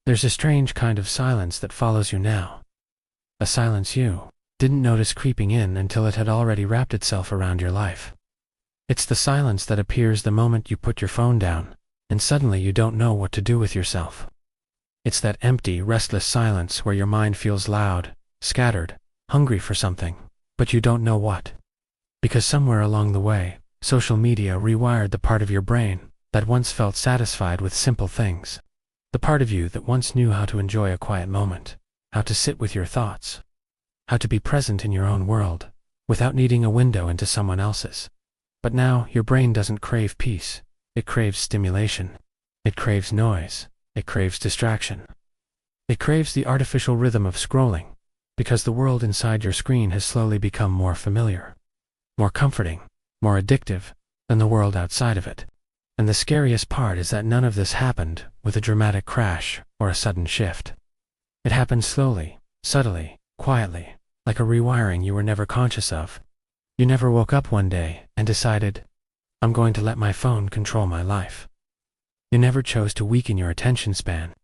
There's a strange kind of silence that follows you now. A silence you didn't notice creeping in until it had already wrapped itself around your life. It's the silence that appears the moment you put your phone down, and suddenly you don't know what to do with yourself. It's that empty, restless silence where your mind feels loud, scattered, hungry for something, but you don't know what. Because somewhere along the way, social media rewired the part of your brain that once felt satisfied with simple things. The part of you that once knew how to enjoy a quiet moment, how to sit with your thoughts, how to be present in your own world, without needing a window into someone else's. But now, your brain doesn't crave peace. It craves stimulation. It craves noise. It craves distraction. It craves the artificial rhythm of scrolling, because the world inside your screen has slowly become more familiar, more comforting, more addictive than the world outside of it. And the scariest part is that none of this happened with a dramatic crash or a sudden shift. It happened slowly, subtly, quietly, like a rewiring you were never conscious of. You never woke up one day and decided, I'm going to let my phone control my life. You never chose to weaken your attention span,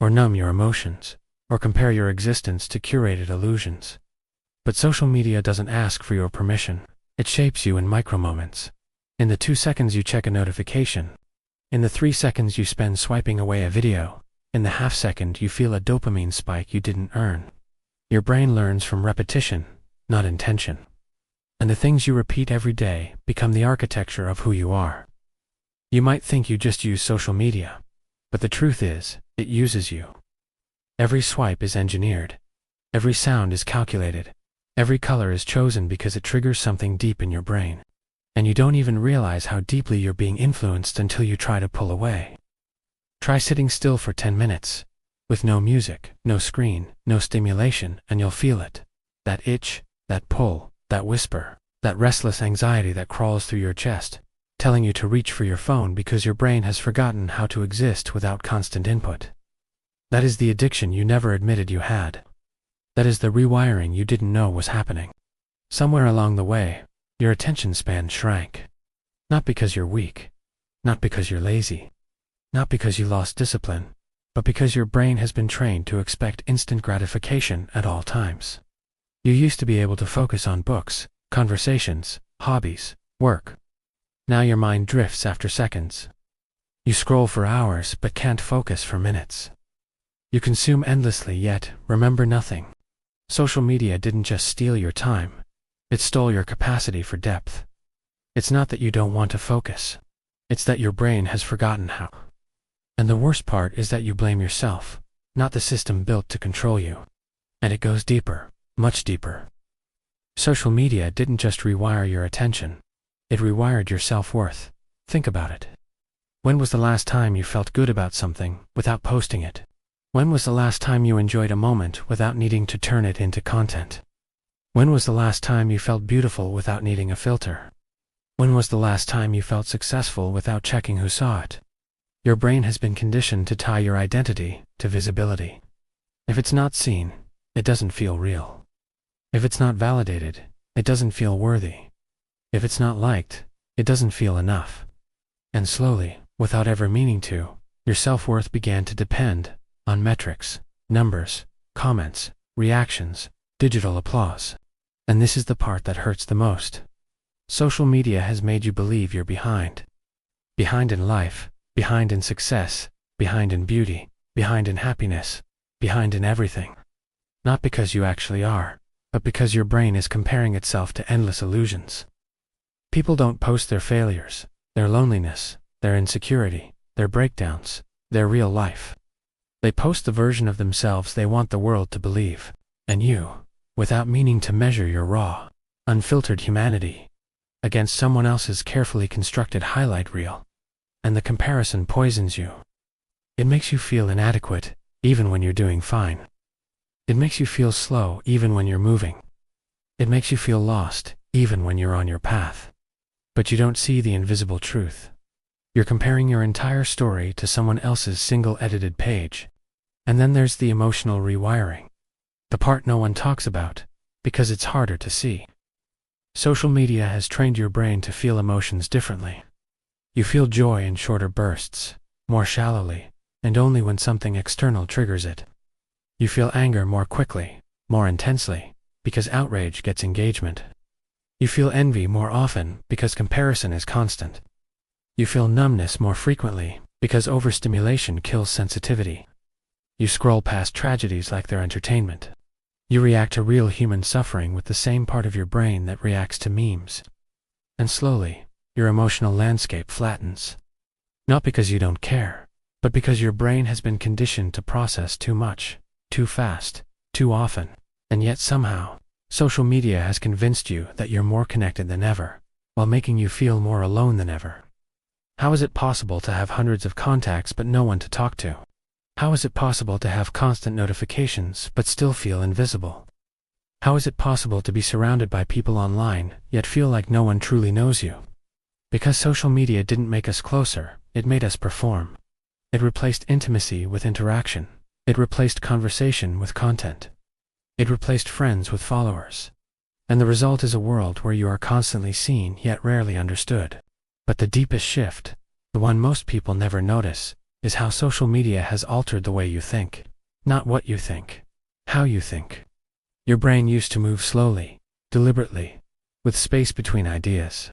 or numb your emotions, or compare your existence to curated illusions. But social media doesn't ask for your permission. It shapes you in micro-moments. In the 2 seconds you check a notification, in the 3 seconds you spend swiping away a video, in the half second you feel a dopamine spike you didn't earn. Your brain learns from repetition, not intention. And the things you repeat every day become the architecture of who you are. You might think you just use social media, but the truth is, it uses you. Every swipe is engineered. Every sound is calculated. Every color is chosen because it triggers something deep in your brain. And you don't even realize how deeply you're being influenced until you try to pull away. Try sitting still for 10 minutes, with no music, no screen, no stimulation, and you'll feel it. That itch, that pull, that whisper, that restless anxiety that crawls through your chest, telling you to reach for your phone because your brain has forgotten how to exist without constant input. That is the addiction you never admitted you had. That is the rewiring you didn't know was happening. Somewhere along the way, your attention span shrank. Not because you're weak, not because you're lazy, not because you lost discipline, but because your brain has been trained to expect instant gratification at all times. You used to be able to focus on books, conversations, hobbies, work. Now your mind drifts after seconds. You scroll for hours but can't focus for minutes. You consume endlessly yet remember nothing. Social media didn't just steal your time, it stole your capacity for depth. It's not that you don't want to focus. It's that your brain has forgotten how. And the worst part is that you blame yourself, not the system built to control you. And it goes deeper. Much deeper. Social media didn't just rewire your attention, it rewired your self-worth. Think about it. When was the last time you felt good about something without posting it? When was the last time you enjoyed a moment without needing to turn it into content? When was the last time you felt beautiful without needing a filter? When was the last time you felt successful without checking who saw it? Your brain has been conditioned to tie your identity to visibility. If it's not seen, it doesn't feel real. If it's not validated, it doesn't feel worthy. If it's not liked, it doesn't feel enough. And slowly, without ever meaning to, your self-worth began to depend on metrics, numbers, comments, reactions, digital applause. And this is the part that hurts the most. Social media has made you believe you're behind. Behind in life, behind in success, behind in beauty, behind in happiness, behind in everything. Not because you actually are, but because your brain is comparing itself to endless illusions. People don't post their failures, their loneliness, their insecurity, their breakdowns, their real life. They post the version of themselves they want the world to believe. And you, without meaning to measure your raw, unfiltered humanity against someone else's carefully constructed highlight reel. And the comparison poisons you. It makes you feel inadequate, even when you're doing fine. It makes you feel slow even when you're moving. It makes you feel lost even when you're on your path. But you don't see the invisible truth. You're comparing your entire story to someone else's single edited page. And then there's the emotional rewiring. The part no one talks about, because it's harder to see. Social media has trained your brain to feel emotions differently. You feel joy in shorter bursts, more shallowly, and only when something external triggers it. You feel anger more quickly, more intensely, because outrage gets engagement. You feel envy more often because comparison is constant. You feel numbness more frequently because overstimulation kills sensitivity. You scroll past tragedies like they're entertainment. You react to real human suffering with the same part of your brain that reacts to memes. And slowly, your emotional landscape flattens. Not because you don't care, but because your brain has been conditioned to process too much, too fast, too often, and yet somehow, social media has convinced you that you're more connected than ever, while making you feel more alone than ever. How is it possible to have hundreds of contacts but no one to talk to? How is it possible to have constant notifications but still feel invisible? How is it possible to be surrounded by people online yet feel like no one truly knows you? Because social media didn't make us closer, it made us perform. It replaced intimacy with interaction. It replaced conversation with content. It replaced friends with followers. And the result is a world where you are constantly seen yet rarely understood. But the deepest shift, the one most people never notice, is how social media has altered the way you think. Not what you think, how you think. Your brain used to move slowly, deliberately, with space between ideas.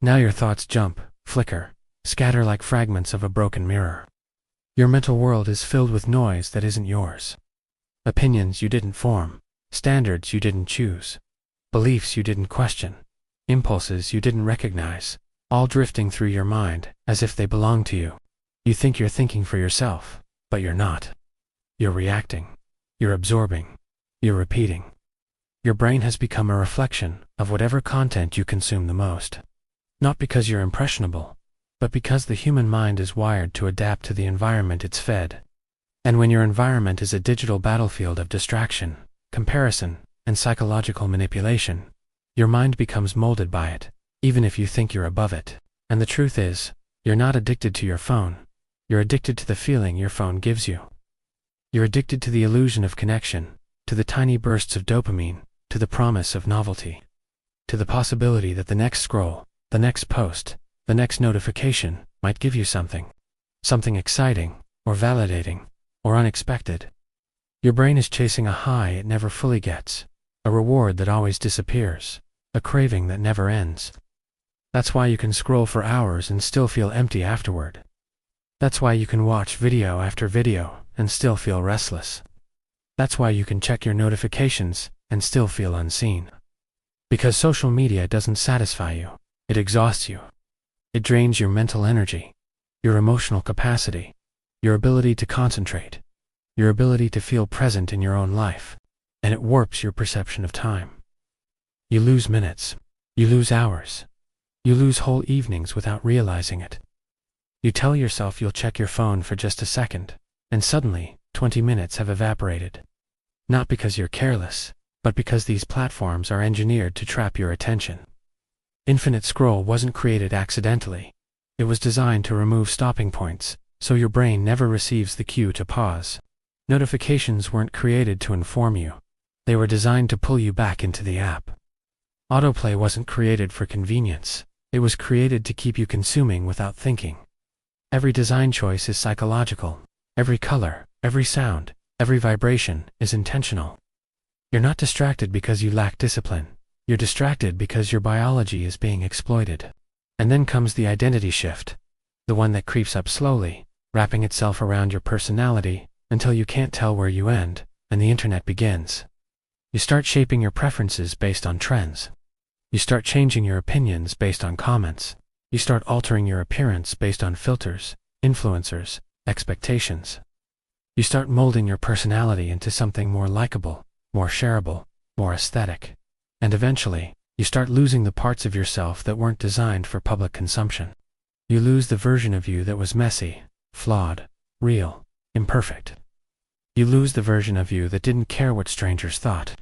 Now your thoughts jump, flicker, scatter like fragments of a broken mirror. Your mental world is filled with noise that isn't yours. Opinions you didn't form, standards you didn't choose, beliefs you didn't question, impulses you didn't recognize, all drifting through your mind as if they belong to you. You think you're thinking for yourself, but you're not. You're reacting. You're absorbing. You're repeating. Your brain has become a reflection of whatever content you consume the most. Not because you're impressionable, but because the human mind is wired to adapt to the environment it's fed. And when your environment is a digital battlefield of distraction, comparison, and psychological manipulation, your mind becomes molded by it, even if you think you're above it. And the truth is, you're not addicted to your phone. You're addicted to the feeling your phone gives you. You're addicted to the illusion of connection, to the tiny bursts of dopamine, to the promise of novelty, to the possibility that the next scroll, the next post, the next notification might give you something exciting, or validating, or unexpected. Your brain is chasing a high it never fully gets, a reward that always disappears, a craving that never ends. That's why you can scroll for hours and still feel empty afterward. That's why you can watch video after video and still feel restless. That's why you can check your notifications and still feel unseen. Because social media doesn't satisfy you, it exhausts you. It drains your mental energy, your emotional capacity, your ability to concentrate, your ability to feel present in your own life, and it warps your perception of time. You lose minutes, you lose hours, you lose whole evenings without realizing it. You tell yourself you'll check your phone for just a second, and suddenly, 20 minutes have evaporated. Not because you're careless, but because these platforms are engineered to trap your attention. Infinite scroll wasn't created accidentally. It was designed to remove stopping points, so your brain never receives the cue to pause. Notifications weren't created to inform you. They were designed to pull you back into the app. Autoplay wasn't created for convenience. It was created to keep you consuming without thinking. Every design choice is psychological. Every color, every sound, every vibration is intentional. You're not distracted because you lack discipline. You're distracted because your biology is being exploited. And then comes the identity shift, the one that creeps up slowly, wrapping itself around your personality until you can't tell where you end, and the internet begins. You start shaping your preferences based on trends. You start changing your opinions based on comments. You start altering your appearance based on filters, influencers, expectations. You start molding your personality into something more likable, more shareable, more aesthetic. And eventually, you start losing the parts of yourself that weren't designed for public consumption. You lose the version of you that was messy, flawed, real, imperfect. You lose the version of you that didn't care what strangers thought.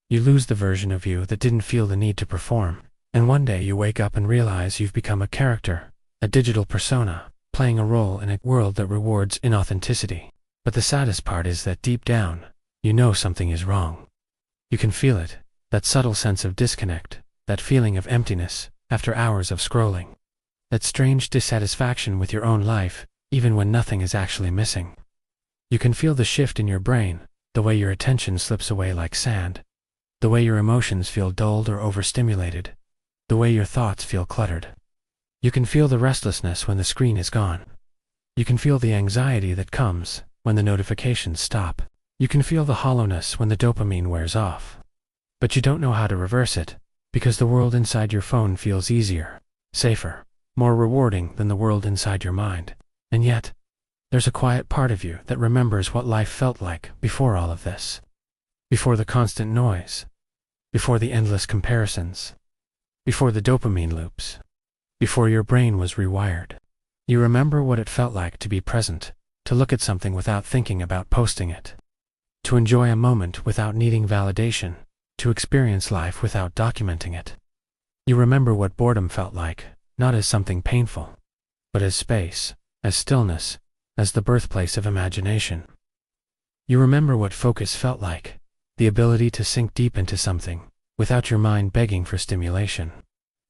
You lose the version of you that didn't feel the need to perform. And one day you wake up and realize you've become a character, a digital persona, playing a role in a world that rewards inauthenticity. But the saddest part is that deep down, you know something is wrong. You can feel it, that subtle sense of disconnect, that feeling of emptiness after hours of scrolling. That strange dissatisfaction with your own life, even when nothing is actually missing. You can feel the shift in your brain, the way your attention slips away like sand, the way your emotions feel dulled or overstimulated, the way your thoughts feel cluttered. You can feel the restlessness when the screen is gone. You can feel the anxiety that comes when the notifications stop. You can feel the hollowness when the dopamine wears off. But you don't know how to reverse it, because the world inside your phone feels easier, safer, more rewarding than the world inside your mind. And yet, there's a quiet part of you that remembers what life felt like before all of this. Before the constant noise. Before the endless comparisons. Before the dopamine loops. Before your brain was rewired. You remember what it felt like to be present, to look at something without thinking about posting it. To enjoy a moment without needing validation, to experience life without documenting it. You remember what boredom felt like, not as something painful, but as space, as stillness, as the birthplace of imagination. You remember what focus felt like, the ability to sink deep into something, without your mind begging for stimulation.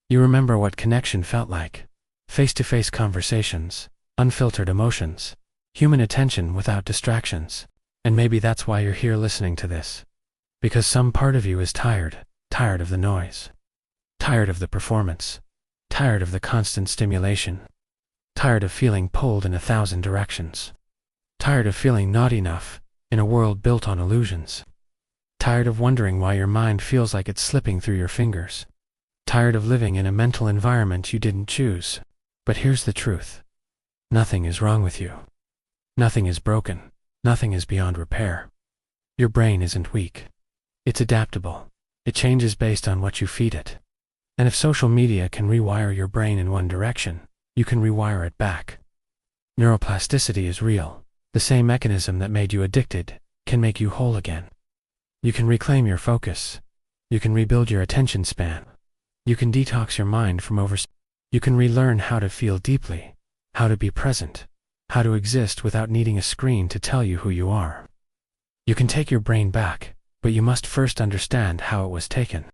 You remember what connection felt like, face-to-face conversations, unfiltered emotions, human attention without distractions. And maybe that's why you're here listening to this. Because some part of you is tired of the noise, tired of the performance, tired of the constant stimulation, tired of feeling pulled in 1,000 directions, tired of feeling not enough in a world built on illusions, tired of wondering why your mind feels like it's slipping through your fingers, tired of living in a mental environment you didn't choose. But here's the truth. Nothing is wrong with you. Nothing is broken. Nothing is beyond repair. Your brain isn't weak. It's adaptable. It changes based on what you feed it. And if social media can rewire your brain in one direction, you can rewire it back. Neuroplasticity is real. The same mechanism that made you addicted can make you whole again. You can reclaim your focus. You can rebuild your attention span. You can detox your mind from You can relearn how to feel deeply, how to be present, how to exist without needing a screen to tell you who you are. You can take your brain back, but you must first understand how it was taken.